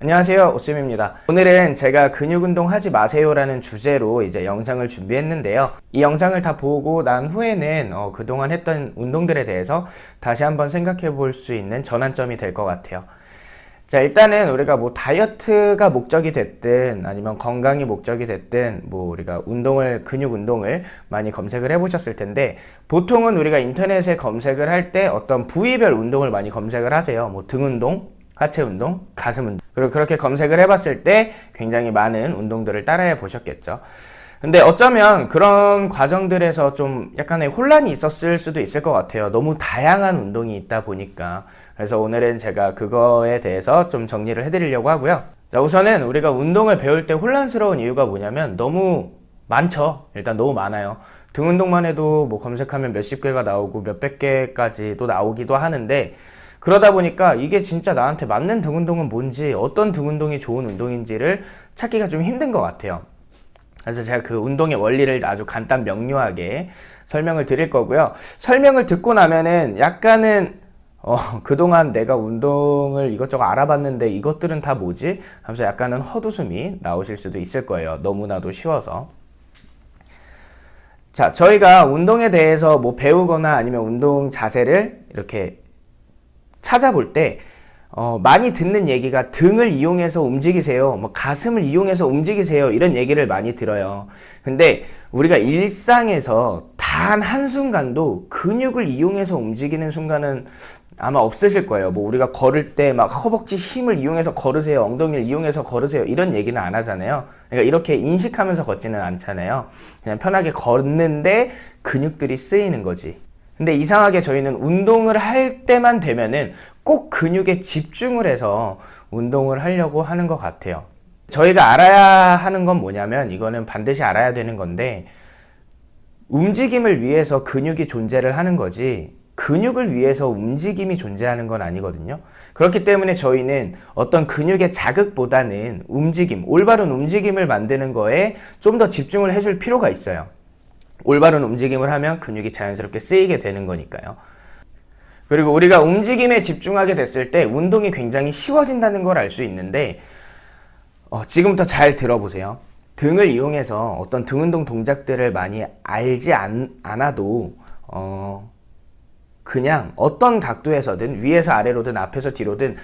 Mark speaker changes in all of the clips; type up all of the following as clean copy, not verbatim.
Speaker 1: 안녕하세요, 오쌤입니다. 오늘은 제가 근육 운동 하지 마세요라는 주제로 이제 영상을 준비했는데요. 이 영상을 다 보고 난 후에는 그동안 했던 운동들에 대해서 다시 한번 생각해 볼 수 있는 전환점이 될 것 같아요. 자, 일단은 우리가 뭐 다이어트가 목적이 됐든 아니면 건강이 목적이 됐든 뭐 우리가 근육 운동을 많이 검색을 해보셨을 텐데, 보통은 우리가 인터넷에 검색을 할 때 어떤 부위별 운동을 많이 검색을 하세요. 뭐 등 운동, 하체 운동, 가슴 운동. 그리고 그렇게 검색을 해봤을 때 굉장히 많은 운동들을 따라해 보셨겠죠. 근데 어쩌면 그런 과정들에서 좀 약간의 혼란이 있었을 수도 있을 것 같아요. 너무 다양한 운동이 있다 보니까. 그래서 오늘은 제가 그거에 대해서 좀 정리를 해드리려고 하고요. 자, 우선은 우리가 운동을 배울 때 혼란스러운 이유가 뭐냐면 너무 많죠. 일단 너무 많아요. 등 운동만 해도 뭐 검색하면 몇십 개가 나오고 몇백 개까지도 나오기도 하는데, 그러다 보니까 이게 진짜 나한테 맞는 등 운동은 뭔지, 어떤 등 운동이 좋은 운동인지를 찾기가 좀 힘든 것 같아요. 그래서 제가 그 운동의 원리를 아주 간단 명료하게 설명을 드릴 거고요. 설명을 듣고 나면은 약간은 그동안 내가 운동을 이것저것 알아봤는데 이것들은 다 뭐지? 하면서 약간은 헛웃음이 나오실 수도 있을 거예요. 너무나도 쉬워서. 자, 저희가 운동에 대해서 뭐 배우거나 아니면 운동 자세를 이렇게 찾아볼 때 많이 듣는 얘기가 등을 이용해서 움직이세요, 뭐 가슴을 이용해서 움직이세요, 이런 얘기를 많이 들어요. 근데 우리가 일상에서 단 한순간도 근육을 이용해서 움직이는 순간은 아마 없으실 거예요. 뭐 우리가 걸을 때 막 허벅지 힘을 이용해서 걸으세요, 엉덩이를 이용해서 걸으세요, 이런 얘기는 안 하잖아요. 그러니까 이렇게 인식하면서 걷지는 않잖아요. 그냥 편하게 걷는데 근육들이 쓰이는 거지. 근데 이상하게 저희는 운동을 할 때만 되면은 꼭 근육에 집중을 해서 운동을 하려고 하는 것 같아요. 저희가 알아야 하는 건 뭐냐면, 이거는 반드시 알아야 되는 건데, 움직임을 위해서 근육이 존재를 하는 거지 근육을 위해서 움직임이 존재하는 건 아니거든요. 그렇기 때문에 저희는 어떤 근육의 자극보다는 올바른 움직임을 만드는 거에 좀 더 집중을 해줄 필요가 있어요. 올바른 움직임을 하면 근육이 자연스럽게 쓰이게 되는 거니까요. 그리고 우리가 움직임에 집중하게 됐을 때 운동이 굉장히 쉬워진다는 걸 알 수 있는데, 지금부터 잘 들어보세요. 등을 이용해서 어떤 등 운동 동작들을 많이 알지 않아도 그냥 어떤 각도에서든, 위에서 아래로든 앞에서 뒤로든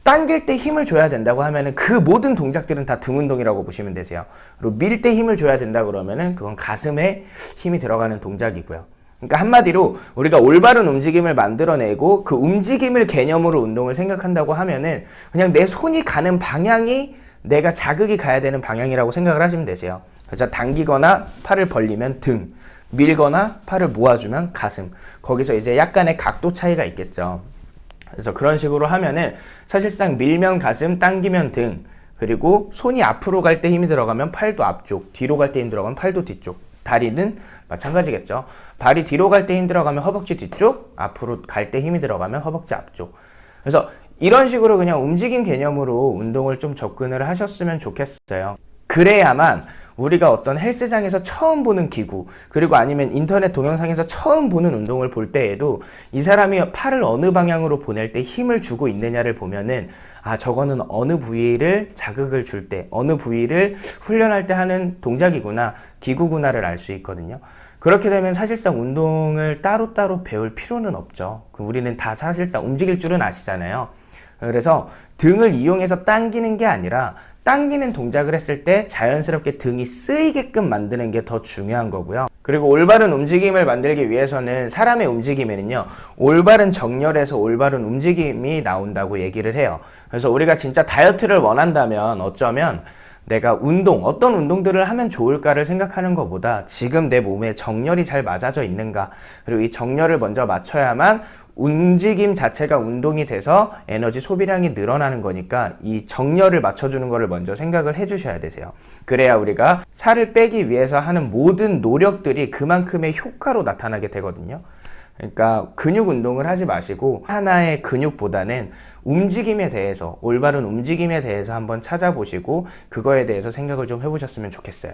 Speaker 1: 당길 때 힘을 줘야 된다고 하면은 그 모든 동작들은 다 등 운동이라고 보시면 되세요. 그리고 밀 때 힘을 줘야 된다 그러면은 그건 가슴에 힘이 들어가는 동작이고요. 그러니까 한마디로 우리가 올바른 움직임을 만들어내고 그 움직임을 개념으로 운동을 생각한다고 하면은 그냥 내 손이 가는 방향이 내가 자극이 가야 되는 방향이라고 생각을 하시면 되세요. 그래서 당기거나 팔을 벌리면 등, 밀거나 팔을 모아주면 가슴. 거기서 이제 약간의 각도 차이가 있겠죠. 그래서 그런 식으로 하면은 사실상 밀면 가슴, 당기면 등, 그리고 손이 앞으로 갈 때 힘이 들어가면 팔도 앞쪽, 뒤로 갈 때 힘 들어가면 팔도 뒤쪽, 다리는 마찬가지겠죠. 발이 뒤로 갈 때 힘 들어가면 허벅지 뒤쪽, 앞으로 갈 때 힘이 들어가면 허벅지 앞쪽. 그래서 이런 식으로 그냥 움직임 개념으로 운동을 좀 접근을 하셨으면 좋겠어요. 그래야만 우리가 어떤 헬스장에서 처음 보는 기구, 그리고 아니면 인터넷 동영상에서 처음 보는 운동을 볼 때에도 이 사람이 팔을 어느 방향으로 보낼 때 힘을 주고 있느냐를 보면은, 저거는 어느 부위를 자극을 줄 때, 어느 부위를 훈련할 때 하는 동작이구나, 기구구나를 알 수 있거든요. 그렇게 되면 사실상 운동을 따로따로 배울 필요는 없죠. 우리는 다 사실상 움직일 줄은 아시잖아요. 그래서 등을 이용해서 당기는 게 아니라 당기는 동작을 했을 때 자연스럽게 등이 쓰이게끔 만드는 게 더 중요한 거고요. 그리고 올바른 움직임을 만들기 위해서는 사람의 움직임에는요, 올바른 정렬에서 올바른 움직임이 나온다고 얘기를 해요. 그래서 우리가 진짜 다이어트를 원한다면 어쩌면 내가 어떤 운동들을 하면 좋을까를 생각하는 것보다 지금 내 몸에 정렬이 잘 맞아져 있는가, 그리고 이 정렬을 먼저 맞춰야만 움직임 자체가 운동이 돼서 에너지 소비량이 늘어나는 거니까 이 정렬을 맞춰주는 거를 먼저 생각을 해주셔야 되세요. 그래야 우리가 살을 빼기 위해서 하는 모든 노력들이 그만큼의 효과로 나타나게 되거든요. 그러니까 근육 운동을 하지 마시고 하나의 근육보다는 움직임에 대해서, 올바른 움직임에 대해서 한번 찾아보시고 그거에 대해서 생각을 좀 해보셨으면 좋겠어요.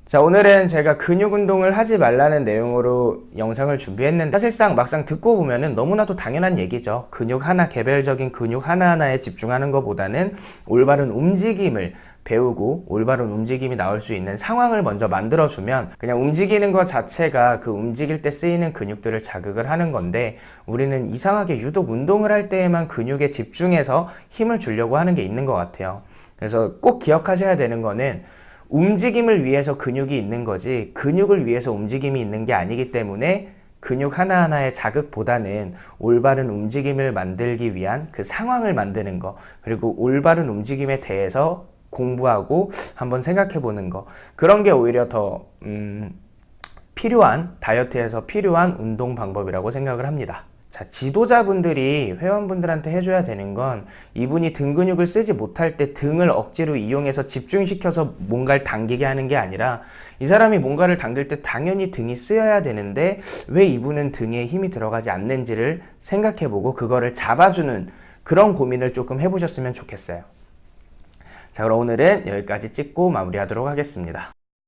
Speaker 1: 자, 오늘은 제가 근육 운동을 하지 말라는 내용으로 영상을 준비했는데 사실상 막상 듣고 보면은 너무나도 당연한 얘기죠. 근육 하나, 개별적인 근육 하나하나에 집중하는 것보다는 올바른 움직임을 배우고 올바른 움직임이 나올 수 있는 상황을 먼저 만들어주면 그냥 움직이는 것 자체가 그 움직일 때 쓰이는 근육들을 자극을 하는 건데, 우리는 이상하게 유독 운동을 할 때에만 근육에 집중해서 힘을 주려고 하는 게 있는 것 같아요. 그래서 꼭 기억하셔야 되는 거는 움직임을 위해서 근육이 있는 거지 근육을 위해서 움직임이 있는 게 아니기 때문에 근육 하나하나의 자극보다는 올바른 움직임을 만들기 위한 그 상황을 만드는 거, 그리고 올바른 움직임에 대해서 공부하고 한번 생각해 보는 거, 그런 게 오히려 더 필요한, 다이어트에서 필요한 운동 방법이라고 생각을 합니다. 자, 지도자분들이 회원분들한테 해줘야 되는 건, 이분이 등 근육을 쓰지 못할 때 등을 억지로 이용해서 집중시켜서 뭔가를 당기게 하는 게 아니라, 이 사람이 뭔가를 당길 때 당연히 등이 쓰여야 되는데 왜 이분은 등에 힘이 들어가지 않는지를 생각해보고 그거를 잡아주는 그런 고민을 조금 해보셨으면 좋겠어요. 자, 그럼 오늘은 여기까지 찍고 마무리하도록 하겠습니다.